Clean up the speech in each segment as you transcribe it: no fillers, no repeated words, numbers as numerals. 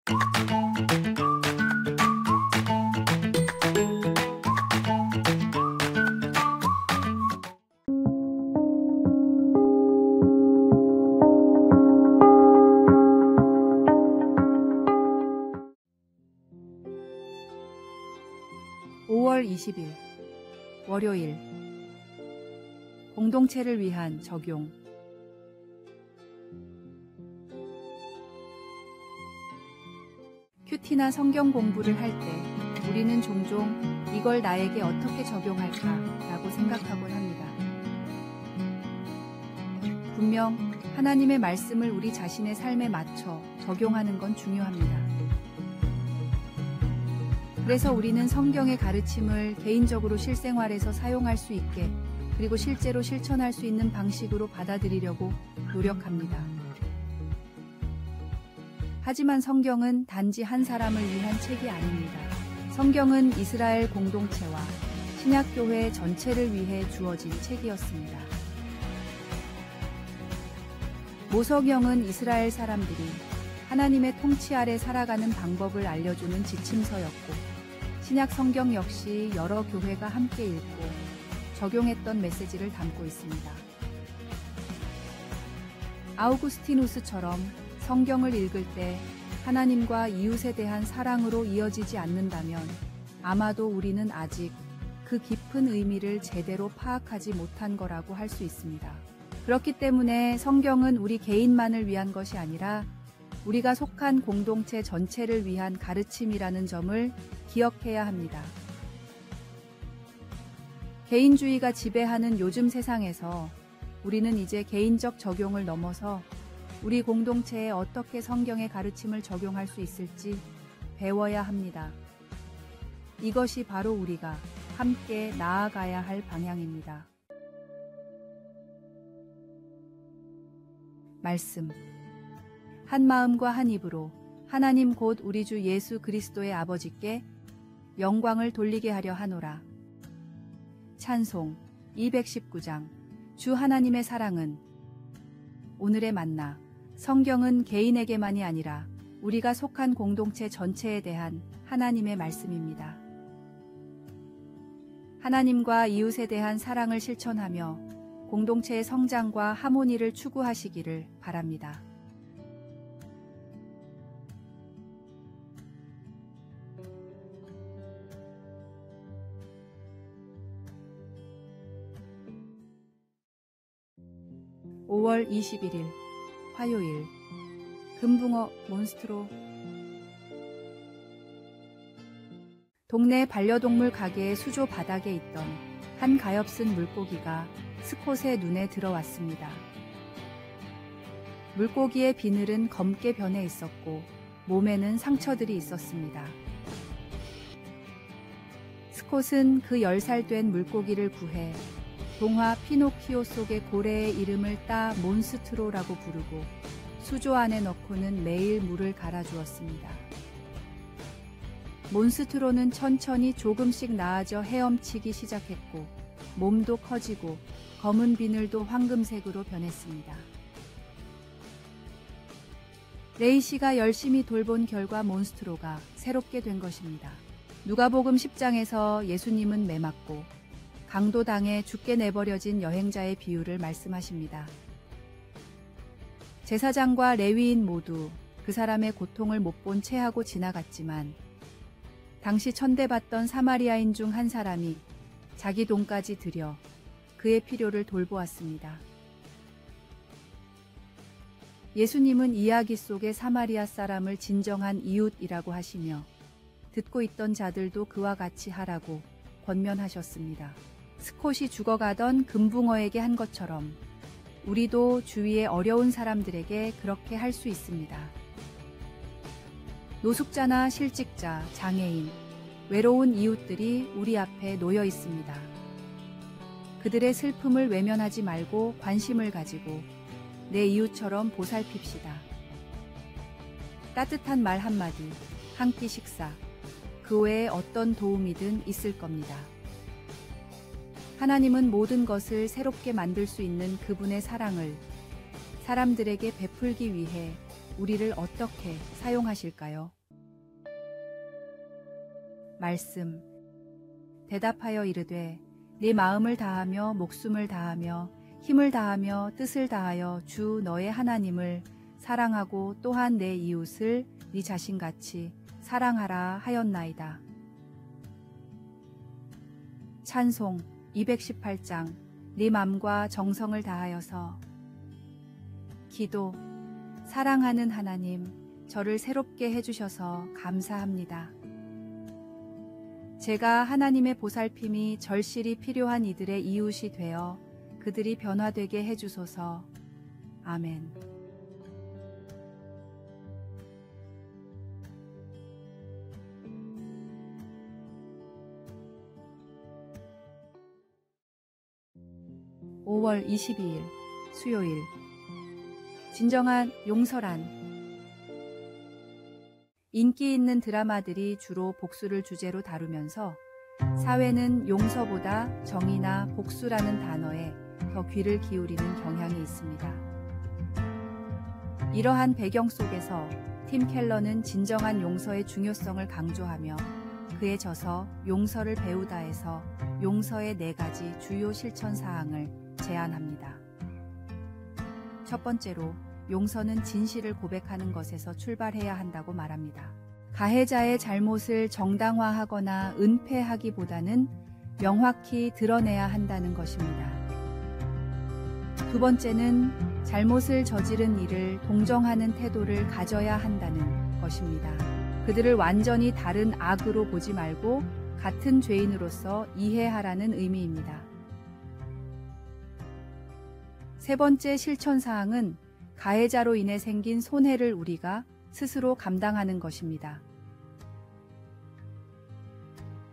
(5월 20일) 월요일. 공동체를 위한 적용. 큐티나 성경 공부를 할 때 우리는 종종 이걸 나에게 어떻게 적용할까라고 생각하곤 합니다. 분명 하나님의 말씀을 우리 자신의 삶에 맞춰 적용하는 건 중요합니다. 그래서 우리는 성경의 가르침을 개인적으로 실생활에서 사용할 수 있게, 그리고 실제로 실천할 수 있는 방식으로 받아들이려고 노력합니다. 하지만 성경은 단지 한 사람을 위한 책이 아닙니다. 성경은 이스라엘 공동체와 신약교회 전체를 위해 주어진 책이었습니다. 모석영은 이스라엘 사람들이 하나님의 통치 아래 살아가는 방법을 알려주는 지침서였고, 신약 성경 역시 여러 교회가 함께 읽고 적용했던 메시지를 담고 있습니다. 아우구스티누스처럼 성경을 읽을 때 하나님과 이웃에 대한 사랑으로 이어지지 않는다면 아마도 우리는 아직 그 깊은 의미를 제대로 파악하지 못한 거라고 할 수 있습니다. 그렇기 때문에 성경은 우리 개인만을 위한 것이 아니라 우리가 속한 공동체 전체를 위한 가르침이라는 점을 기억해야 합니다. 개인주의가 지배하는 요즘 세상에서 우리는 이제 개인적 적용을 넘어서 우리 공동체에 어떻게 성경의 가르침을 적용할 수 있을지 배워야 합니다. 이것이 바로 우리가 함께 나아가야 할 방향입니다. 말씀. 한 마음과 한 입으로 하나님 곧 우리 주 예수 그리스도의 아버지께 영광을 돌리게 하려 하노라. 찬송 219장. 주 하나님의 사랑은. 오늘의 만나. 성경은 개인에게만이 아니라 우리가 속한 공동체 전체에 대한 하나님의 말씀입니다. 하나님과 이웃에 대한 사랑을 실천하며 공동체의 성장과 하모니를 추구하시기를 바랍니다. (5월 21일) 화요일. 금붕어 몬스트로. 동네 반려동물 가게의 수조 바닥에 있던 한 가엾은 물고기가 스콧의 눈에 들어왔습니다. 물고기의 비늘은 검게 변해 있었고 몸에는 상처들이 있었습니다. 스콧은 그 10살 된 물고기를 구해 동화 피노키오 속의 고래의 이름을 따 몬스트로라고 부르고 수조 안에 넣고는 매일 물을 갈아주었습니다. 몬스트로는 천천히 조금씩 나아져 헤엄치기 시작했고 몸도 커지고 검은 비늘도 황금색으로 변했습니다. 레이시가 열심히 돌본 결과 몬스트로가 새롭게 된 것입니다. 누가복음 10장에서 예수님은 매맞고 강도당해 죽게 내버려진 여행자의 비유를 말씀하십니다. 제사장과 레위인 모두 그 사람의 고통을 못 본 채 하고 지나갔지만 당시 천대받던 사마리아인 중 한 사람이 자기 돈까지 들여 그의 필요를 돌보았습니다. 예수님은 이야기 속의 사마리아 사람을 진정한 이웃이라고 하시며 듣고 있던 자들도 그와 같이 하라고 권면하셨습니다. 스콧이 죽어가던 금붕어에게 한 것처럼 우리도 주위의 어려운 사람들에게 그렇게 할 수 있습니다. 노숙자나 실직자, 장애인, 외로운 이웃들이 우리 앞에 놓여 있습니다. 그들의 슬픔을 외면하지 말고 관심을 가지고 내 이웃처럼 보살핍시다. 따뜻한 말 한마디, 한 끼 식사, 그 외에 어떤 도움이든 있을 겁니다. 하나님은 모든 것을 새롭게 만들 수 있는 그분의 사랑을 사람들에게 베풀기 위해 우리를 어떻게 사용하실까요? 말씀. 대답하여 이르되 네 마음을 다하며 목숨을 다하며 힘을 다하며 뜻을 다하여 주 너의 하나님을 사랑하고 또한 내 이웃을 네 자신같이 사랑하라 하였나이다. 찬송 218장. 네 맘과 정성을 다하여서. 기도. 사랑하는 하나님, 저를 새롭게 해주셔서 감사합니다. 제가 하나님의 보살핌이 절실히 필요한 이들의 이웃이 되어 그들이 변화되게 해주소서. 아멘. (5월 22일) 수요일. 진정한 용서란. 인기 있는 드라마들이 주로 복수를 주제로 다루면서 사회는 용서보다 정의나 복수라는 단어에 더 귀를 기울이는 경향이 있습니다. 이러한 배경 속에서 팀 켈러는 진정한 용서의 중요성을 강조하며 그에 져서 용서를 배우다에서 용서의 4가지 주요 실천 사항을 제안합니다. 첫 번째로 용서는 진실을 고백하는 것에서 출발해야 한다고 말합니다. 가해자의 잘못을 정당화하거나 은폐하기보다는 명확히 드러내야 한다는 것입니다. 두 번째는 잘못을 저지른 이를 동정하는 태도를 가져야 한다는 것입니다. 그들을 완전히 다른 악으로 보지 말고 같은 죄인으로서 이해하라는 의미입니다. 세 번째 실천사항은 가해자로 인해 생긴 손해를 우리가 스스로 감당하는 것입니다.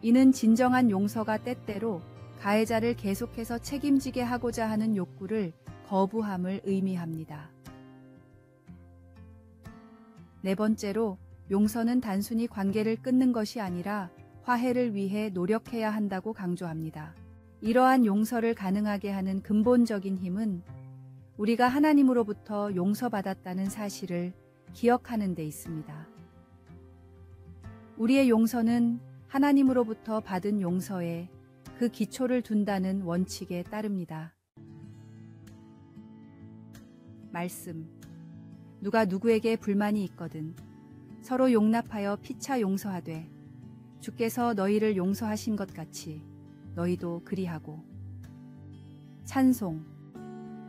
이는 진정한 용서가 때때로 가해자를 계속해서 책임지게 하고자 하는 욕구를 거부함을 의미합니다. 네 번째로 용서는 단순히 관계를 끊는 것이 아니라 화해를 위해 노력해야 한다고 강조합니다. 이러한 용서를 가능하게 하는 근본적인 힘은 우리가 하나님으로부터 용서받았다는 사실을 기억하는 데 있습니다. 우리의 용서는 하나님으로부터 받은 용서에 그 기초를 둔다는 원칙에 따릅니다. 말씀. 누가 누구에게 불만이 있거든 서로 용납하여 피차 용서하되 주께서 너희를 용서하신 것 같이 너희도 그리하고. 찬송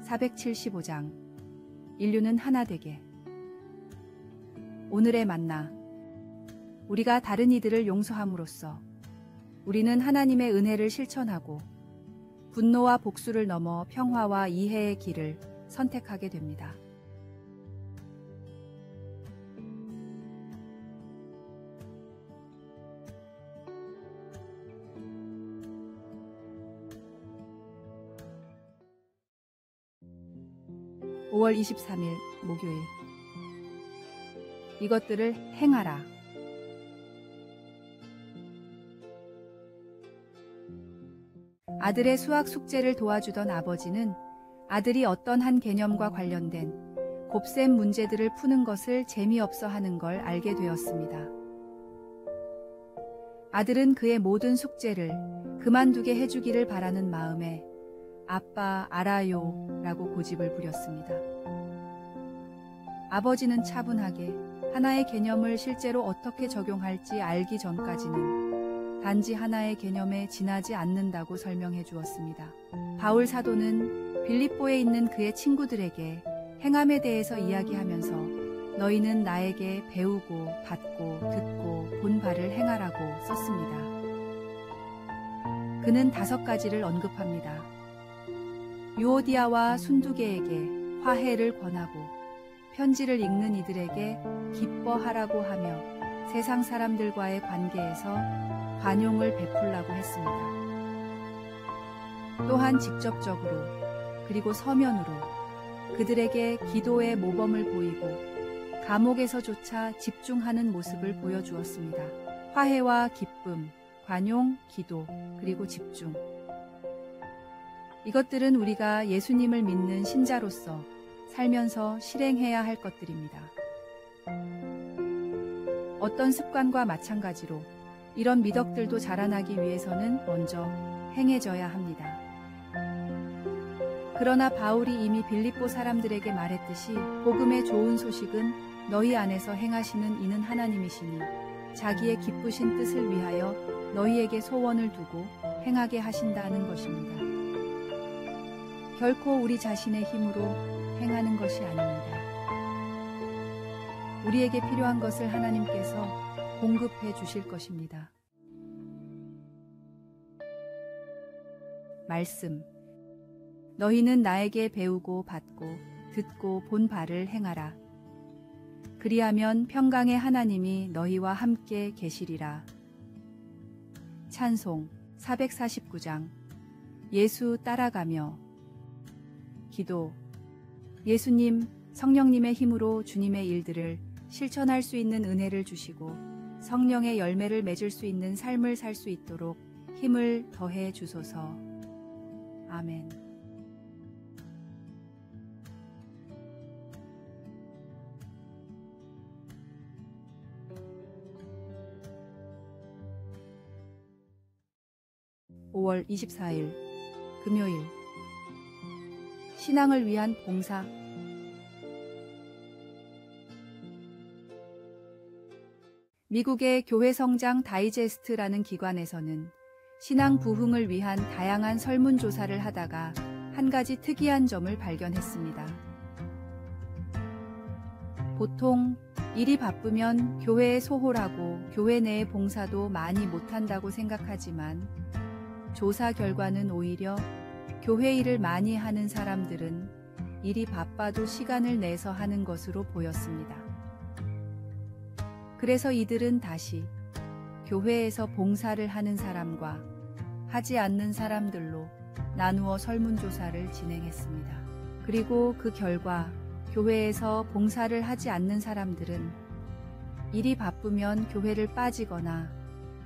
475장. 인류는 하나 되게. 오늘의 만나. 우리가 다른 이들을 용서함으로써 우리는 하나님의 은혜를 실천하고 분노와 복수를 넘어 평화와 이해의 길을 선택하게 됩니다. (5월 23일) 목요일. 이것들을 행하라. 아들의 수학 숙제를 도와주던 아버지는 아들이 어떤 한 개념과 관련된 곱셈 문제들을 푸는 것을 재미없어 하는 걸 알게 되었습니다. 아들은 그의 모든 숙제를 그만두게 해주기를 바라는 마음에 아빠 알아요 라고 고집을 부렸습니다. 아버지는 차분하게 하나의 개념을 실제로 어떻게 적용할지 알기 전까지는 단지 하나의 개념에 지나지 않는다고 설명해 주었습니다. 바울 사도는 빌립보에 있는 그의 친구들에게 행함에 대해서 이야기하면서 너희는 나에게 배우고 받고 듣고 본 바를 행하라고 썼습니다. 그는 5가지를 언급합니다. 유오디아와 순두계에게 화해를 권하고 편지를 읽는 이들에게 기뻐하라고 하며 세상 사람들과의 관계에서 관용을 베풀라고 했습니다. 또한 직접적으로 그리고 서면으로 그들에게 기도의 모범을 보이고 감옥에서조차 집중하는 모습을 보여주었습니다. 화해와 기쁨, 관용, 기도, 그리고 집중. 이것들은 우리가 예수님을 믿는 신자로서 살면서 실행해야 할 것들입니다. 어떤 습관과 마찬가지로 이런 미덕들도 자라나기 위해서는 먼저 행해져야 합니다. 그러나 바울이 이미 빌립보 사람들에게 말했듯이 복음의 좋은 소식은 너희 안에서 행하시는 이는 하나님이시니 자기의 기쁘신 뜻을 위하여 너희에게 소원을 두고 행하게 하신다는 것입니다. 결코 우리 자신의 힘으로 행하는 것이 아닙니다. 우리에게 필요한 것을 하나님께서 공급해 주실 것입니다. 말씀. 너희는 나에게 배우고 받고 듣고 본 바를 행하라. 그리하면 평강의 하나님이 너희와 함께 계시리라. 찬송 449장. 예수 따라가며. 기도. 예수님, 성령님의 힘으로 주님의 일들을 실천할 수 있는 은혜를 주시고 성령의 열매를 맺을 수 있는 삶을 살 수 있도록 힘을 더해 주소서. 아멘. (5월 24일) 금요일. 신앙을 위한 봉사. 미국의 교회 성장 다이제스트라는 기관에서는 신앙 부흥을 위한 다양한 설문조사를 하다가 한 가지 특이한 점을 발견했습니다. 보통 일이 바쁘면 교회에 소홀하고 교회 내의 봉사도 많이 못한다고 생각하지만 조사 결과는 오히려 교회 일을 많이 하는 사람들은 일이 바빠도 시간을 내서 하는 것으로 보였습니다. 그래서 이들은 다시 교회에서 봉사를 하는 사람과 하지 않는 사람들로 나누어 설문조사를 진행했습니다. 그리고 그 결과 교회에서 봉사를 하지 않는 사람들은 일이 바쁘면 교회를 빠지거나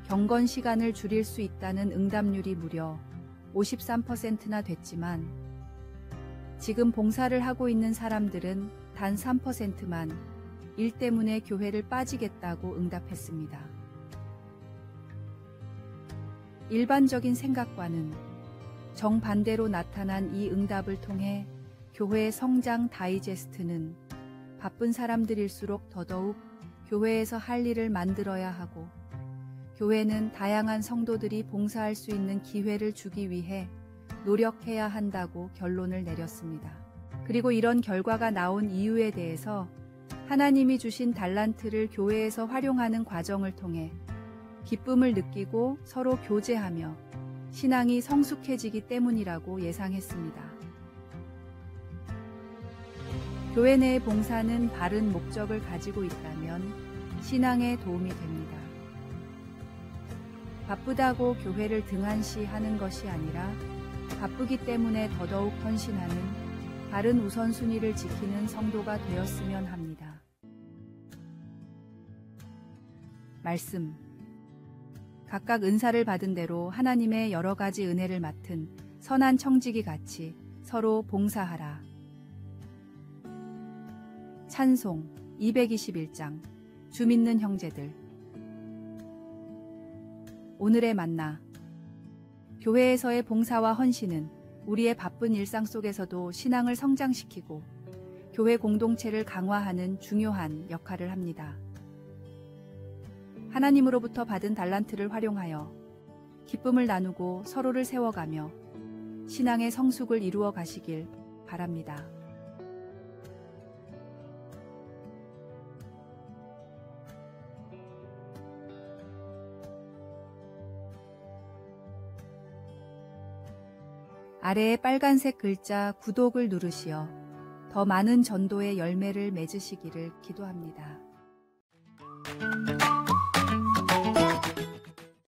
경건 시간을 줄일 수 있다는 응답률이 무려 53%나 됐지만 지금 봉사를 하고 있는 사람들은 단 3%만 일 때문에 교회를 빠지겠다고 응답했습니다. 일반적인 생각과는 정반대로 나타난 이 응답을 통해 교회의 성장 다이제스트는 바쁜 사람들일수록 더더욱 교회에서 할 일을 만들어야 하고 교회는 다양한 성도들이 봉사할 수 있는 기회를 주기 위해 노력해야 한다고 결론을 내렸습니다. 그리고 이런 결과가 나온 이유에 대해서 하나님이 주신 달란트를 교회에서 활용하는 과정을 통해 기쁨을 느끼고 서로 교제하며 신앙이 성숙해지기 때문이라고 예상했습니다. 교회 내의 봉사는 바른 목적을 가지고 있다면 신앙에 도움이 됩니다. 바쁘다고 교회를 등한시하는 것이 아니라 바쁘기 때문에 더더욱 헌신하는 바른 우선순위를 지키는 성도가 되었으면 합니다. 말씀. 각각 은사를 받은 대로 하나님의 여러 가지 은혜를 맡은 선한 청지기 같이 서로 봉사하라. 찬송 221장. 주 믿는 형제들. 오늘의 만나. 교회에서의 봉사와 헌신은 우리의 바쁜 일상 속에서도 신앙을 성장시키고 교회 공동체를 강화하는 중요한 역할을 합니다. 하나님으로부터 받은 달란트를 활용하여 기쁨을 나누고 서로를 세워가며 신앙의 성숙을 이루어 가시길 바랍니다. 아래의 빨간색 글자 구독을 누르시어 더 많은 전도의 열매를 맺으시기를 기도합니다.